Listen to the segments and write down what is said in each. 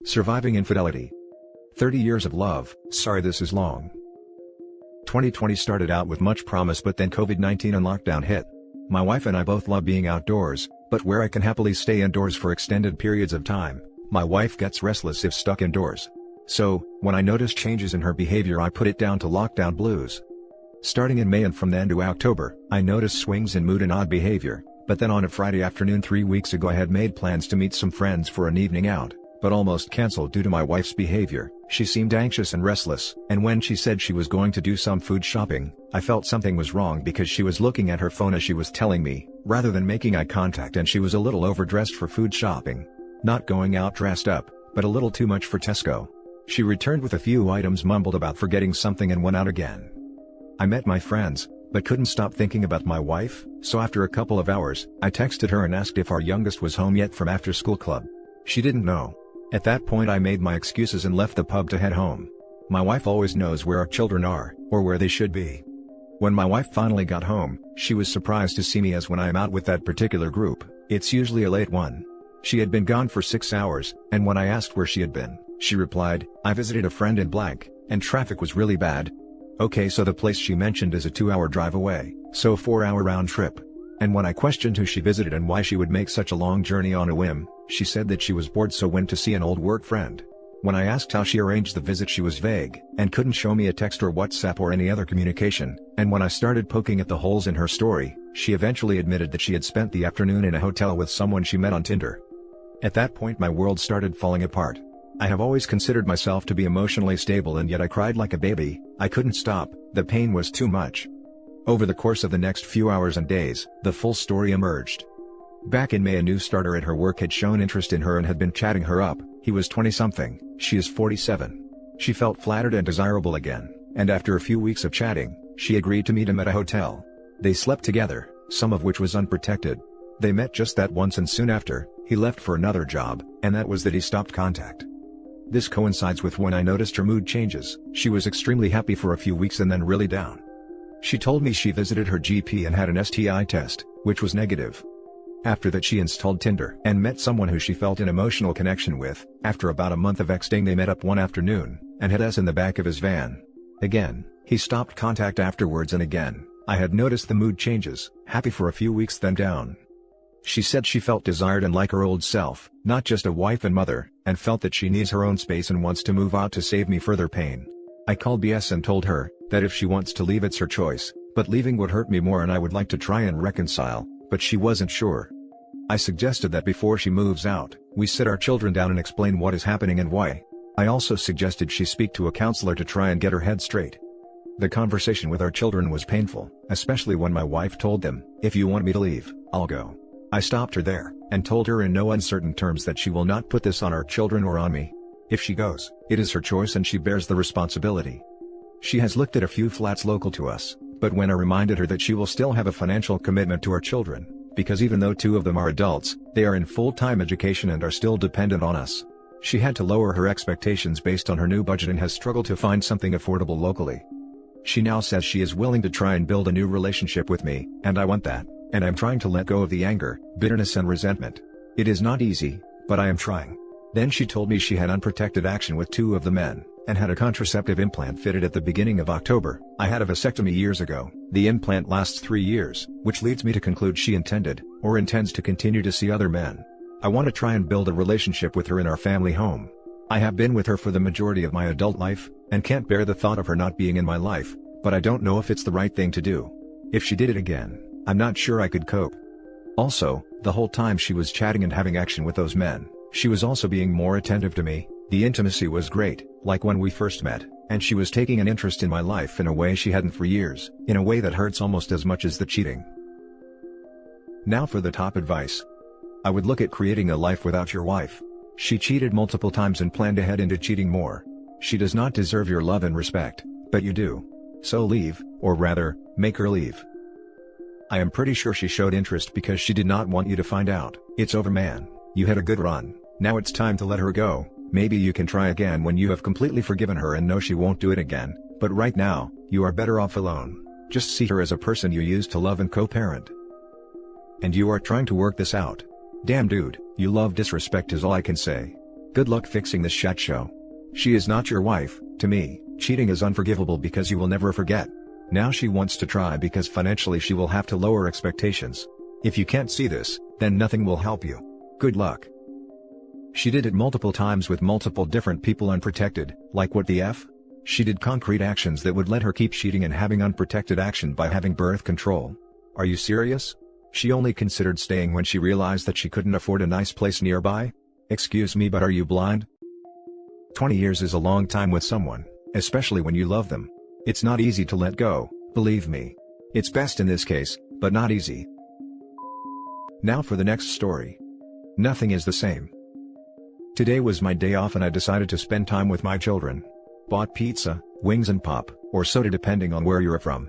Surviving Infidelity. 30 years of love. Sorry this is long. 2020 started out with much promise, but then COVID-19 and lockdown hit. My wife and I both love being outdoors, but where I can happily stay indoors for extended periods of time, my wife gets restless if stuck indoors. So, when I noticed changes in her behavior, I put it down to lockdown blues. Starting in May and from then to October, I noticed swings in mood and odd behavior, but then on a Friday afternoon 3 weeks ago I had made plans to meet some friends for an evening out, but almost cancelled due to my wife's behavior. She seemed anxious and restless, and when she said she was going to do some food shopping, I felt something was wrong because she was looking at her phone as she was telling me, rather than making eye contact, and she was a little overdressed for food shopping. Not going out dressed up, but a little too much for Tesco. She returned with a few items, mumbled about forgetting something, and went out again. I met my friends, but couldn't stop thinking about my wife, so after a couple of hours, I texted her and asked if our youngest was home yet from after school club. She didn't know. At that point I made my excuses and left the pub to head home. My wife always knows where our children are, or where they should be. When my wife finally got home, she was surprised to see me, as when I am out with that particular group, it's usually a late one. She had been gone for 6 hours, and when I asked where she had been, she replied, "I visited a friend in blank, and traffic was really bad." Okay, so the place she mentioned is a 2-hour drive away, so 4-hour round trip. And when I questioned who she visited and why she would make such a long journey on a whim, she said that she was bored, so went to see an old work friend. When I asked how she arranged the visit, she was vague, and couldn't show me a text or WhatsApp or any other communication, and when I started poking at the holes in her story, she eventually admitted that she had spent the afternoon in a hotel with someone she met on Tinder. At that point my world started falling apart. I have always considered myself to be emotionally stable, and yet I cried like a baby. I couldn't stop, the pain was too much. Over the course of the next few hours and days, the full story emerged. Back in May, a new starter at her work had shown interest in her and had been chatting her up. He was 20-something, she is 47. She felt flattered and desirable again, and after a few weeks of chatting, she agreed to meet him at a hotel. They slept together, some of which was unprotected. They met just that once, and soon after, he left for another job, and that was that he stopped contact. This coincides with when I noticed her mood changes. She was extremely happy for a few weeks and then really down. She told me she visited her GP and had an STI test, which was negative. After that she installed Tinder and met someone who she felt an emotional connection with. After about a month of texting, they met up one afternoon, and had us in the back of his van. Again, he stopped contact afterwards, and again, I had noticed the mood changes, happy for a few weeks then down. She said she felt desired and like her old self, not just a wife and mother, and felt that she needs her own space and wants to move out to save me further pain. I called BS and told her that if she wants to leave it's her choice, but leaving would hurt me more and I would like to try and reconcile, but she wasn't sure. I suggested that before she moves out, we sit our children down and explain what is happening and why. I also suggested she speak to a counselor to try and get her head straight. The conversation with our children was painful, especially when my wife told them, "If you want me to leave, I'll go." I stopped her there, and told her in no uncertain terms that she will not put this on our children or on me. If she goes, it is her choice and she bears the responsibility. She has looked at a few flats local to us, but when I reminded her that she will still have a financial commitment to our children, because even though 2 of them are adults, they are in full-time education and are still dependent on us, she had to lower her expectations based on her new budget and has struggled to find something affordable locally. She now says she is willing to try and build a new relationship with me, and I want that. And I'm trying to let go of the anger, bitterness and resentment. It is not easy, but I am trying. Then she told me she had unprotected action with 2 of the men, and had a contraceptive implant fitted at the beginning of October. I had a vasectomy years ago. The implant lasts 3 years, which leads me to conclude she intended, or intends to continue to see other men. I want to try and build a relationship with her in our family home. I have been with her for the majority of my adult life, and can't bear the thought of her not being in my life, but I don't know if it's the right thing to do. If she did it again, I'm not sure I could cope. Also, the whole time she was chatting and having action with those men, she was also being more attentive to me. The intimacy was great, like when we first met, and she was taking an interest in my life in a way she hadn't for years, in a way that hurts almost as much as the cheating. Now for the top advice. I would look at creating a life without your wife. She cheated multiple times and planned to head into cheating more. She does not deserve your love and respect, but you do. So leave, or rather, make her leave. I am pretty sure she showed interest because she did not want you to find out. It's over, man. You had a good run. Now it's time to let her go. Maybe you can try again when you have completely forgiven her and know she won't do it again, but right now, you are better off alone. Just see her as a person you used to love and co-parent. And you are trying to work this out. Damn dude, you love disrespect is all I can say. Good luck fixing this shit show. She is not your wife. To me, cheating is unforgivable because you will never forget. Now she wants to try because financially she will have to lower expectations. If you can't see this, then nothing will help you. Good luck. She did it multiple times with multiple different people unprotected, like what the F? She did concrete actions that would let her keep cheating and having unprotected action by having birth control. Are you serious? She only considered staying when she realized that she couldn't afford a nice place nearby? Excuse me, but are you blind? 20 years is a long time with someone, especially when you love them. It's not easy to let go, believe me. It's best in this case, but not easy. Now for the next story. Nothing is the same. Today was my day off and I decided to spend time with my children. Bought pizza, wings and pop, or soda depending on where you're from.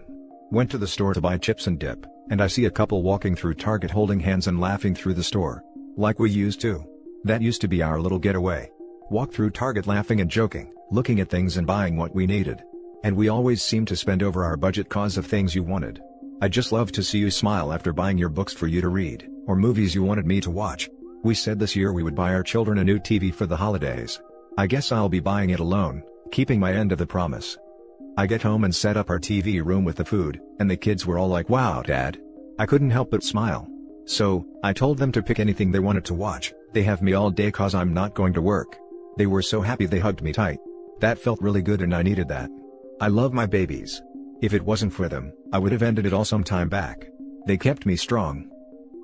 Went to the store to buy chips and dip, and I see a couple walking through Target holding hands and laughing through the store. Like we used to. That used to be our little getaway. Walk through Target laughing and joking, looking at things and buying what we needed. And we always seemed to spend over our budget cause of things you wanted. I just love to see you smile after buying your books for you to read, or movies you wanted me to watch. We said this year we would buy our children a new TV for the holidays. I guess I'll be buying it alone, keeping my end of the promise. I get home and set up our TV room with the food, and the kids were all like, "Wow, Dad." I couldn't help but smile. So, I told them to pick anything they wanted to watch. They have me all day cause I'm not going to work. They were so happy they hugged me tight. That felt really good and I needed that. I love my babies. If it wasn't for them, I would have ended it all some time back. They kept me strong.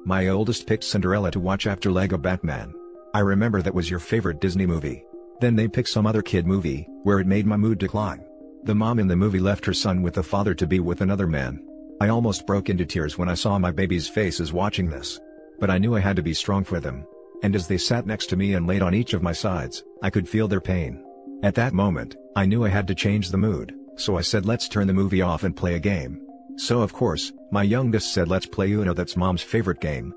My oldest picked Cinderella to watch after Lego Batman. I remember that was your favorite Disney movie. Then they picked some other kid movie, where it made my mood decline. The mom in the movie left her son with the father to be with another man. I almost broke into tears when I saw my baby's faces watching this. But I knew I had to be strong for them. And as they sat next to me and laid on each of my sides, I could feel their pain. At that moment, I knew I had to change the mood, so I said let's turn the movie off and play a game. So of course, my youngest said let's play Uno, that's Mom's favorite game.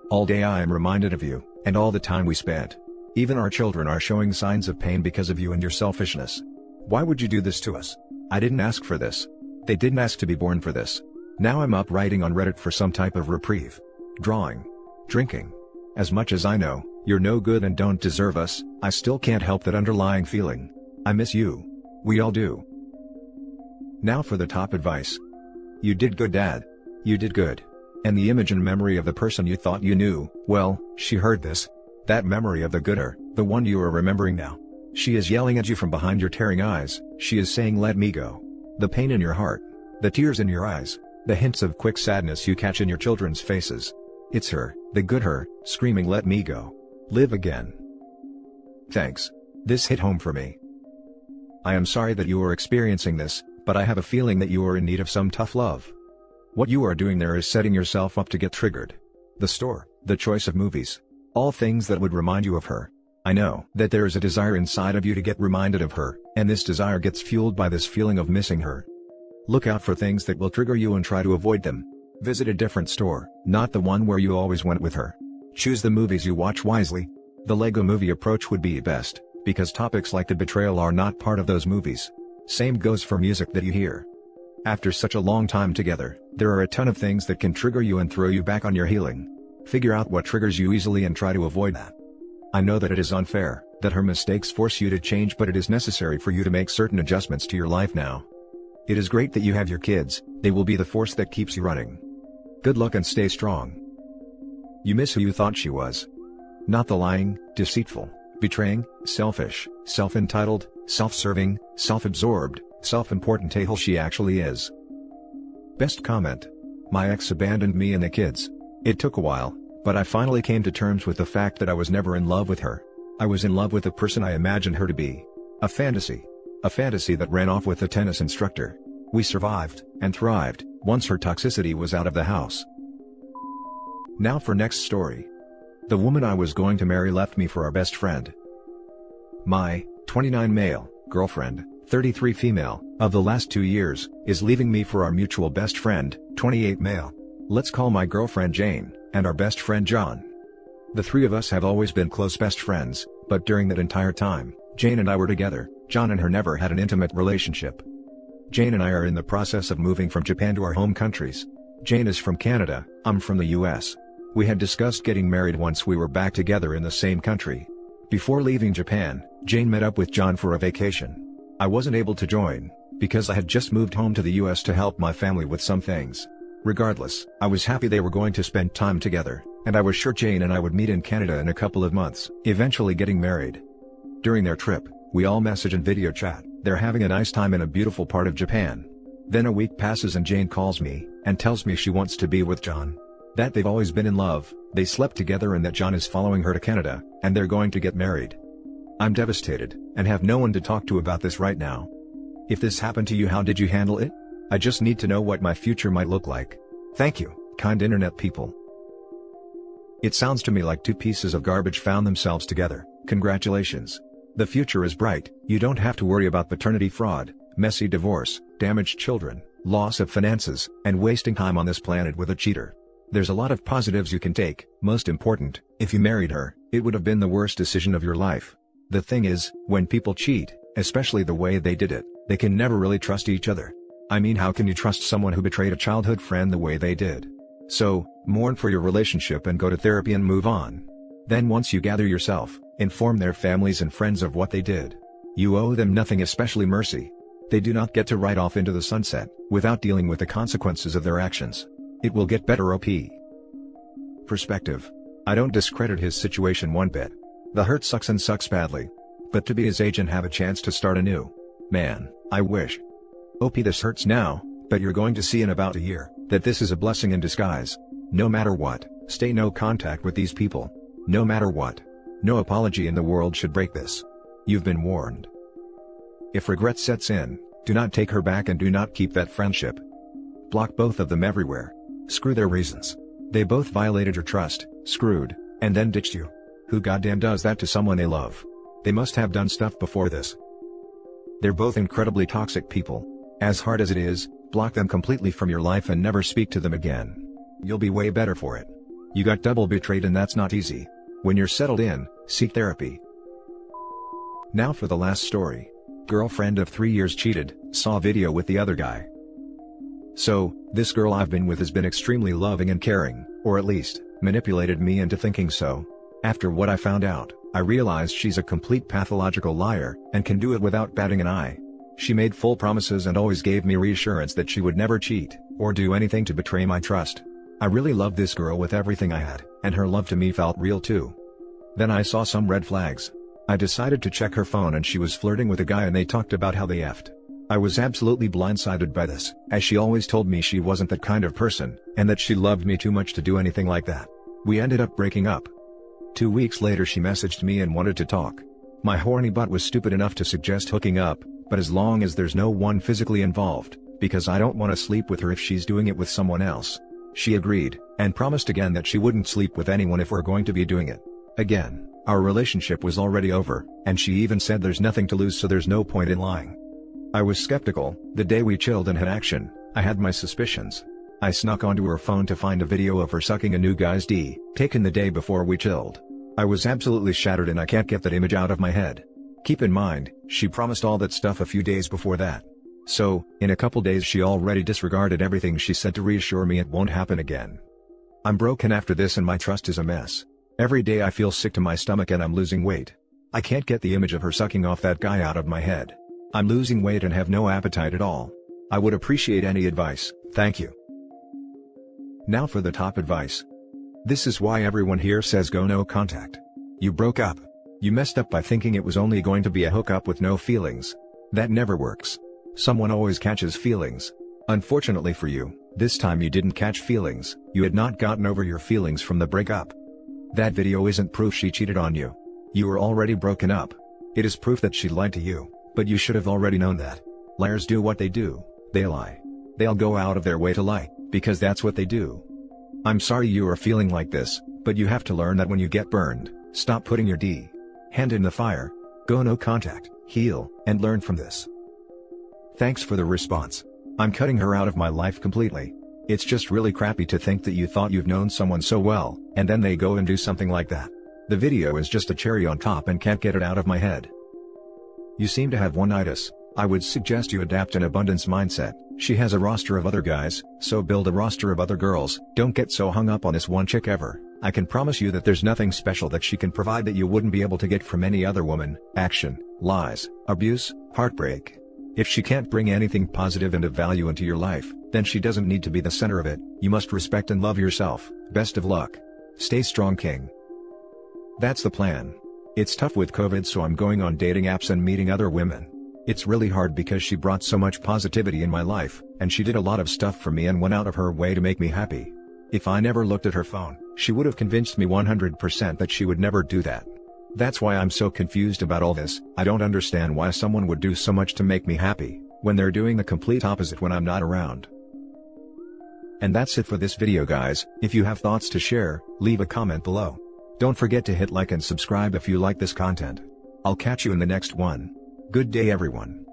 All day I am reminded of you, and all the time we spent. Even our children are showing signs of pain because of you and your selfishness. Why would you do this to us? I didn't ask for this. They didn't ask to be born for this. Now I'm up writing on Reddit for some type of reprieve. Drawing. Drinking. As much as I know, you're no good and don't deserve us, I still can't help that underlying feeling. I miss you. We all do. Now for the top advice. You did good, Dad. You did good. And the image and memory of the person you thought you knew, well, she heard this. That memory of the gooder, the one you are remembering now. She is yelling at you from behind your tearing eyes, she is saying let me go. The pain in your heart. The tears in your eyes. The hints of quick sadness you catch in your children's faces. It's her, the good her, screaming let me go. Live again. Thanks. This hit home for me. I am sorry that you are experiencing this, but I have a feeling that you are in need of some tough love. What you are doing there is setting yourself up to get triggered. The store, the choice of movies. All things that would remind you of her. I know that there is a desire inside of you to get reminded of her, and this desire gets fueled by this feeling of missing her. Look out for things that will trigger you and try to avoid them. Visit a different store, not the one where you always went with her. Choose the movies you watch wisely. The Lego movie approach would be best, because topics like the betrayal are not part of those movies. Same goes for music that you hear. After such a long time together, there are a ton of things that can trigger you and throw you back on your healing. Figure out what triggers you easily and try to avoid that. I know that it is unfair, that her mistakes force you to change, but it is necessary for you to make certain adjustments to your life now. It is great that you have your kids, they will be the force that keeps you running. Good luck and stay strong. You miss who you thought she was. Not the lying, deceitful, betraying, selfish, self-entitled, self-serving, self-absorbed, self-important a-hole she actually is. Best comment. My ex abandoned me and the kids. It took a while, but I finally came to terms with the fact that I was never in love with her. I was in love with the person I imagined her to be. A fantasy. A fantasy that ran off with the tennis instructor. We survived, and thrived, once her toxicity was out of the house. Now for next story. The woman I was going to marry left me for our best friend. My, 29 male, girlfriend, 33 female, of the last 2 years, is leaving me for our mutual best friend, 28 male. Let's call my girlfriend Jane, and our best friend John. The three of us have always been close best friends, but during that entire time, Jane and I were together, John and her never had an intimate relationship. Jane and I are in the process of moving from Japan to our home countries. Jane is from Canada, I'm from the US. We had discussed getting married once we were back together in the same country. Before leaving Japan, Jane met up with John for a vacation. I wasn't able to join, because I had just moved home to the US to help my family with some things. Regardless, I was happy they were going to spend time together, and I was sure Jane and I would meet in Canada in a couple of months, eventually getting married. During their trip, we all message and video chat. They're having a nice time in a beautiful part of Japan. Then a week passes and Jane calls me, and tells me she wants to be with John. That they've always been in love, they slept together and that John is following her to Canada, and they're going to get married. I'm devastated, and have no one to talk to about this right now. If this happened to you, how did you handle it? I just need to know what my future might look like. Thank you, kind internet people. It sounds to me like two pieces of garbage found themselves together. Congratulations. The future is bright. You don't have to worry about paternity fraud, messy divorce, damaged children, loss of finances, and wasting time on this planet with a cheater. There's a lot of positives you can take. Most important, if you married her, it would have been the worst decision of your life. The thing is, when people cheat, especially the way they did it, they can never really trust each other. I mean, how can you trust someone who betrayed a childhood friend the way they did? So, mourn for your relationship and go to therapy and move on. Then once you gather yourself, inform their families and friends of what they did. You owe them nothing, especially mercy. They do not get to ride off into the sunset, without dealing with the consequences of their actions. It will get better. OP. Perspective. I don't discredit his situation one bit. The hurt sucks and sucks badly. But to be his age and have a chance to start anew. Man, I wish. OP, this hurts now, but you're going to see in about a year, that this is a blessing in disguise. No matter what, stay no contact with these people. No matter what. No apology in the world should break this. You've been warned. If regret sets in, do not take her back and do not keep that friendship. Block both of them everywhere. Screw their reasons. They both violated your trust, screwed, and then ditched you. Who goddamn does that to someone they love? They must have done stuff before this. They're both incredibly toxic people. As hard as it is, block them completely from your life and never speak to them again. You'll be way better for it. You got double betrayed and that's not easy. When you're settled in, seek therapy. Now for the last story. Girlfriend of 3 years cheated, saw video with the other guy. So, this girl I've been with has been extremely loving and caring, or at least, manipulated me into thinking so. After what I found out, I realized she's a complete pathological liar, and can do it without batting an eye. She made full promises and always gave me reassurance that she would never cheat, or do anything to betray my trust. I really loved this girl with everything I had, and her love to me felt real too. Then I saw some red flags. I decided to check her phone and she was flirting with a guy and they talked about how they effed. I was absolutely blindsided by this, as she always told me she wasn't that kind of person, and that she loved me too much to do anything like that. We ended up breaking up. 2 weeks later she messaged me and wanted to talk. My horny butt was stupid enough to suggest hooking up, but as long as there's no one physically involved, because I don't want to sleep with her if she's doing it with someone else. She agreed, and promised again that she wouldn't sleep with anyone if we're going to be doing it. Again, our relationship was already over, and she even said there's nothing to lose so there's no point in lying. I was skeptical. The day we chilled and had action, I had my suspicions. I snuck onto her phone to find a video of her sucking a new guy's D, taken the day before we chilled. I was absolutely shattered and I can't get that image out of my head. Keep in mind, she promised all that stuff a few days before that. So, in a couple days she already disregarded everything she said to reassure me it won't happen again. I'm broken after this and my trust is a mess. Every day I feel sick to my stomach and I'm losing weight. I can't get the image of her sucking off that guy out of my head. I'm losing weight and have no appetite at all. I would appreciate any advice, thank you. Now for the top advice. This is why everyone here says go no contact. You broke up. You messed up by thinking it was only going to be a hookup with no feelings. That never works. Someone always catches feelings. Unfortunately for you, this time you didn't catch feelings, you had not gotten over your feelings from the breakup. That video isn't proof she cheated on you. You were already broken up. It is proof that she lied to you, but you should have already known that. Liars do what they do, they lie. They'll go out of their way to lie, because that's what they do. I'm sorry you are feeling like this, but you have to learn that when you get burned, stop putting your hand in the fire. Go no contact, heal, and learn from this. Thanks for the response. I'm cutting her out of my life completely. It's just really crappy to think that you thought you've known someone so well, and then they go and do something like that. The video is just a cherry on top and can't get it out of my head. You seem to have one-itis, I would suggest you adapt an abundance mindset. She has a roster of other guys, so build a roster of other girls. Don't get so hung up on this one chick ever. I can promise you that there's nothing special that she can provide that you wouldn't be able to get from any other woman. Action, lies, abuse, heartbreak. If she can't bring anything positive and of value into your life, then she doesn't need to be the center of it. You must respect and love yourself. Best of luck. Stay strong, King. That's the plan. It's tough with COVID, so I'm going on dating apps and meeting other women. It's really hard because she brought so much positivity in my life, and she did a lot of stuff for me and went out of her way to make me happy. If I never looked at her phone, she would have convinced me 100% that she would never do that. That's why I'm so confused about all this. I don't understand why someone would do so much to make me happy, when they're doing the complete opposite when I'm not around. And that's it for this video, guys. If you have thoughts to share, leave a comment below. Don't forget to hit like and subscribe if you like this content. I'll catch you in the next one. Good day, everyone.